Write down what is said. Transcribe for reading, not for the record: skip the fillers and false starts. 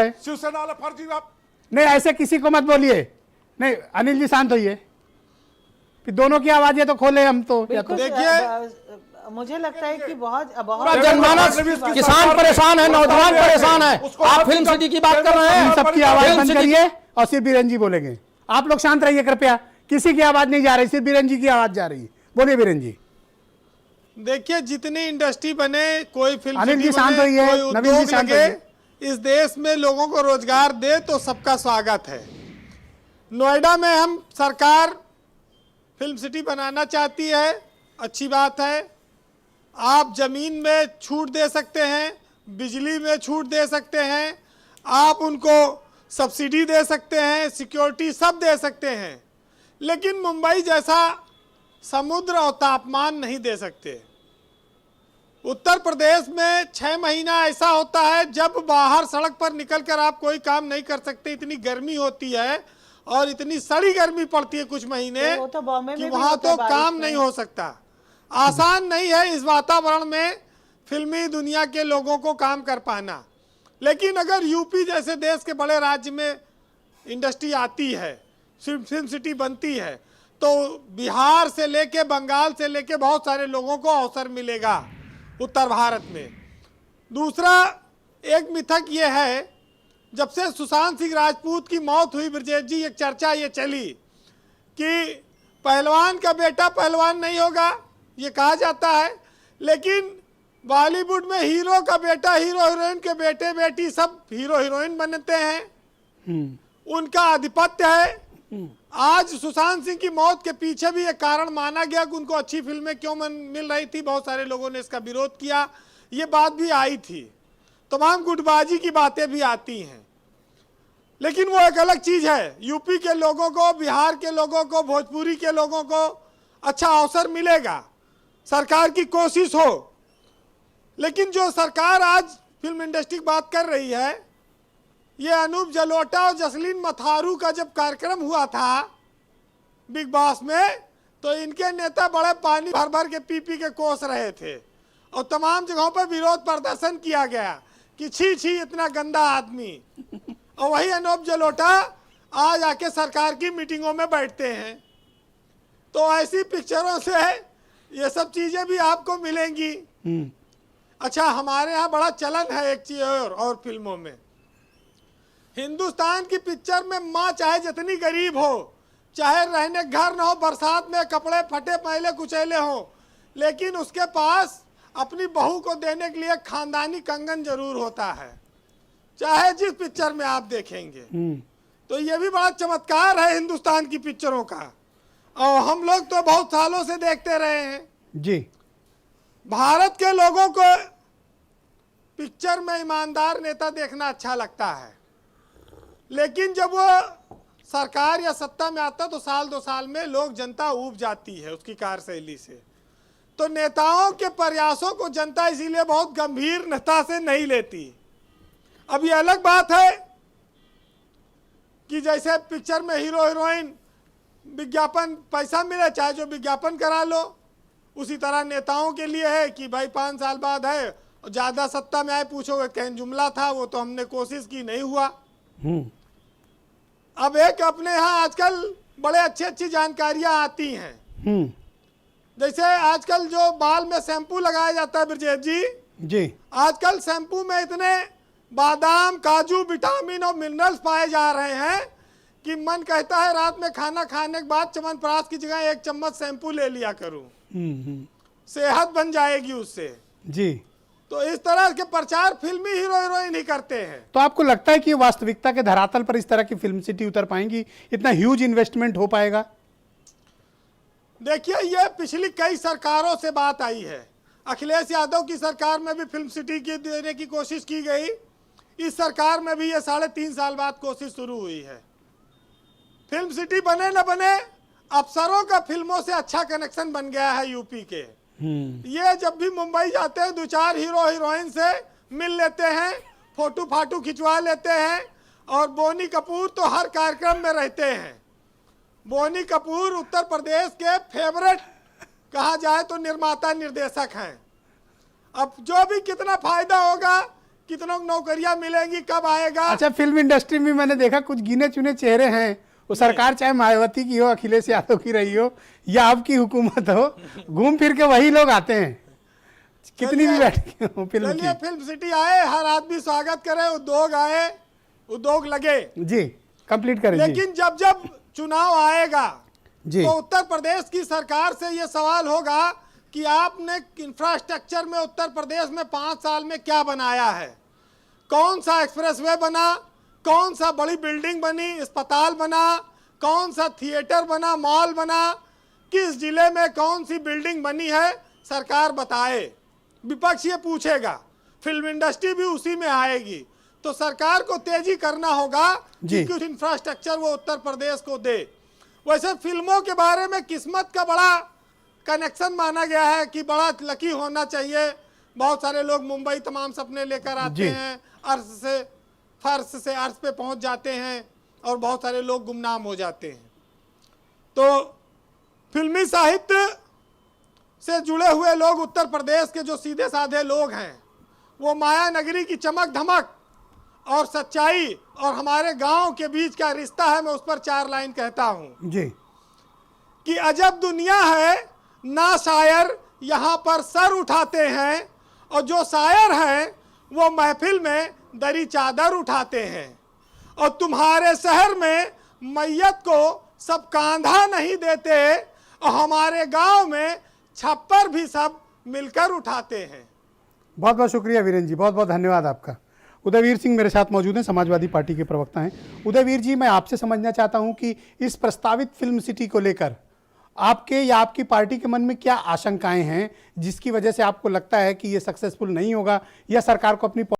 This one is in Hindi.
शिवसेना वाला फर्जी बात नहीं, ऐसे किसी को मत बोलिए। नहीं अनिल जी शांत होइए, कि दोनों की आवाजें तो खोले हम तो। देखिए मुझे लगता है कि बहुत जनमानस किसान परेशान है, नौजवान परेशान है। आप फिल्म सिटी की बात कर रहे हैं, सबकी आवाज बंद करिए और सिर्फ बीरेन जी बोलेंगे। आप लोग शांत रहिए कृपया, किसी की आवाज नहीं जा रही, सिर्फ बीरेन जी की आवाज जा रही है। बोलिए बीरेन जी। देखिए जितनी इंडस्ट्री बने, कोई फिल्म अनिल जी सिटी शांत बने, होइए, कोई नवीन जी उद्योग शांत लगे, होइए। इस देश में लोगों को रोजगार दे तो सबका स्वागत है। नोएडा में हम सरकार फिल्म सिटी बनाना चाहती है, अच्छी बात है। आप जमीन में छूट दे सकते हैं, बिजली में छूट दे सकते हैं, आप उनको सब्सिडी दे सकते हैं, सिक्योरिटी सब दे सकते हैं, लेकिन मुंबई जैसा समुद्र और तापमान नहीं दे सकते। उत्तर प्रदेश में 6 महीना ऐसा होता है जब बाहर सड़क पर निकलकर आप कोई काम नहीं कर सकते, इतनी गर्मी होती है और इतनी सड़ी गर्मी पड़ती है कुछ महीने तो बॉम्बे कि में वहां तो काम में नहीं हो सकता। आसान नहीं है इस वातावरण में फिल्मी दुनिया के लोगों को काम कर पाना। लेकिन अगर यूपी जैसे देश के बड़े राज्य में इंडस्ट्री आती है, फिल्म सिटी बनती है, तो बिहार से लेके बंगाल से लेके बहुत सारे लोगों को अवसर मिलेगा उत्तर भारत में। दूसरा एक मिथक ये है, जब से सुशांत सिंह राजपूत की मौत हुई ब्रजेश जी, एक चर्चा ये चली कि पहलवान का बेटा पहलवान नहीं होगा, ये कहा जाता है, लेकिन बॉलीवुड में हीरो का बेटा हीरो हीरोइन के बेटे बेटी सब हीरो हीरोइन बनते हैं, उनका आधिपत्य है। आज सुशांत सिंह की मौत के पीछे भी एक कारण माना गया कि उनको अच्छी फिल्में क्यों मिल रही थी, बहुत सारे लोगों ने इसका विरोध किया, ये बात भी आई थी, तमाम गुटबाजी की बातें भी आती हैं। लेकिन वो एक अलग चीज है, यूपी के लोगों को, बिहार के लोगों को, भोजपुरी के लोगों को अच्छा अवसर मिलेगा, सरकार की कोशिश हो। लेकिन जो सरकार आज फिल्म इंडस्ट्री की बात कर रही है, ये अनूप जलोटा और जसलीन मथारू का जब कार्यक्रम हुआ था बिग बॉस में, तो इनके नेता बड़े पानी भर भर के पी के कोस रहे थे और तमाम जगहों पर विरोध प्रदर्शन किया गया कि छी छी इतना गंदा आदमी। और वही अनूप जलोटा आज आके सरकार की मीटिंगों में बैठते हैं। तो ऐसी पिक्चरों से ये सब चीजें भी आपको मिलेंगी। अच्छा, हमारे यहाँ बड़ा चलन है एक चीज और फिल्मों में, हिंदुस्तान की पिक्चर में माँ चाहे जितनी गरीब हो, चाहे रहने घर न हो, बरसात में कपड़े फटे मैले कुचैले हो, लेकिन उसके पास अपनी बहू को देने के लिए खानदानी कंगन जरूर होता है, चाहे जिस पिक्चर में आप देखेंगे। तो ये भी बड़ा चमत्कार है हिंदुस्तान की पिक्चरों का, और हम लोग तो बहुत सालों से देखते रहे हैं जी। भारत के लोगों को पिक्चर में ईमानदार नेता देखना अच्छा लगता है, लेकिन जब वो सरकार या सत्ता में आता तो साल 2 साल में लोग जनता ऊब जाती है उसकी कार्यशैली से। तो नेताओं के प्रयासों को जनता इसीलिए बहुत गंभीरता से नहीं लेती। अब ये अलग बात है कि जैसे पिक्चर में हीरो हीरोइन विज्ञापन पैसा मिले, चाहे जो विज्ञापन करा लो, उसी तरह नेताओं के लिए है कि भाई 5 साल बाद है, ज़्यादा सत्ता में आए, पूछोगे कहीं जुमला था, वो तो हमने कोशिश की नहीं हुआ। अब एक अपने यहाँ आजकल बड़े अच्छी जानकारियां आती हैं, जैसे आजकल जो बाल में शैम्पू लगाया जाता है ब्रजेश जी, आजकल शैम्पू में इतने बादाम, काजू, विटामिन और मिनरल्स पाए जा रहे हैं कि मन कहता है रात में खाना खाने के बाद च्यवनप्राश की जगह 1 चम्मच शैम्पू ले लिया करूं, सेहत बन जाएगी उससे जी। तो इस तरह के प्रचार फिल्मी हीरो हीरोइन ही करते हैं। तो आपको लगता है कि वास्तविकता के धरातल पर इस तरह की फिल्म सिटी उतर पाएंगी, इतना ह्यूज इन्वेस्टमेंट हो पाएगा? देखिए, ये पिछली कई सरकारों से बात आई है, अखिलेश यादव की सरकार में भी फिल्म सिटी की देने की कोशिश की गई, इस सरकार में भी ये 3.5 साल बाद कोशिश शुरू हुई है। फिल्म सिटी बने न बने, अफसरों का फिल्मों से अच्छा कनेक्शन बन गया है यूपी के। ये जब भी मुंबई जाते हैं 2-4 हीरो हीरोइन से मिल लेते हैं, फोटो फाटू खिंचवा लेते हैं, और बोनी कपूर तो हर कार्यक्रम में रहते हैं। बोनी कपूर उत्तर प्रदेश के फेवरेट कहा जाए तो निर्माता निर्देशक हैं। अब जो भी कितना फायदा होगा कितनों को नौकरियां मिलेंगी, कब आएगा। अच्छा, फिल्म इंडस्ट्री में मैंने देखा कुछ गिने चुने चेहरे हैं, वो सरकार चाहे मायावती की हो, अखिलेश यादव की रही हो या आपकी हुकूमत हो, घूम फिर के वही लोग आते हैं, कितनी भी बैठे हो फिल्म चलिए की। फिल्म सिटी आए, हर आदमी स्वागत करे, उद्योग आए, उद्योग लगे, जी कंप्लीट करें। लेकिन जब जब चुनाव आएगा जी तो उत्तर प्रदेश की सरकार से ये सवाल होगा कि आपने इंफ्रास्ट्रक्चर में उत्तर प्रदेश में 5 साल में क्या बनाया है, कौन सा एक्सप्रेसवे बना, कौन सा बड़ी बिल्डिंग बनी, अस्पताल बना, कौन सा थिएटर बना, मॉल बना, किस जिले में कौन सी बिल्डिंग बनी है, सरकार बताए। विपक्ष ये पूछेगा, फिल्म इंडस्ट्री भी उसी में आएगी, तो सरकार को तेजी करना होगा कि कुछ इंफ्रास्ट्रक्चर वो उत्तर प्रदेश को दे। वैसे फिल्मों के बारे में किस्मत का बड़ा कनेक्शन माना गया है कि बड़ा लकी होना चाहिए। बहुत सारे लोग मुंबई तमाम सपने लेकर आते हैं, अर्श से फर्श से अर्श पे पहुंच जाते हैं और बहुत सारे लोग गुमनाम हो जाते हैं। तो फिल्मी साहित्य से जुड़े हुए लोग उत्तर प्रदेश के जो सीधे साधे लोग हैं, वो माया नगरी की चमक धमक और सच्चाई और हमारे गांव के बीच का रिश्ता है, मैं उस पर 4 लाइन कहता हूं जी कि अजब दुनिया है ना शायर यहाँ पर सर उठाते हैं, और जो शायर हैं वो महफिल में दरी चादर उठाते हैं, और तुम्हारे शहर में मैयत को सब कांधा नहीं देते, और हमारे गांव में छप्पर भी सब मिलकर उठाते हैं। बहुत बहुत शुक्रिया वीरेंद्र जी, बहुत बहुत धन्यवाद आपका। उदयवीर सिंह मेरे साथ मौजूद हैं, समाजवादी पार्टी के प्रवक्ता हैं। उदयवीर जी, मैं आपसे समझना चाहता हूं कि इस प्रस्तावित फिल्म सिटी को लेकर आपके या आपकी पार्टी के मन में क्या आशंकाएं हैं, जिसकी वजह से आपको लगता है कि ये सक्सेसफुल नहीं होगा या सरकार को अपनी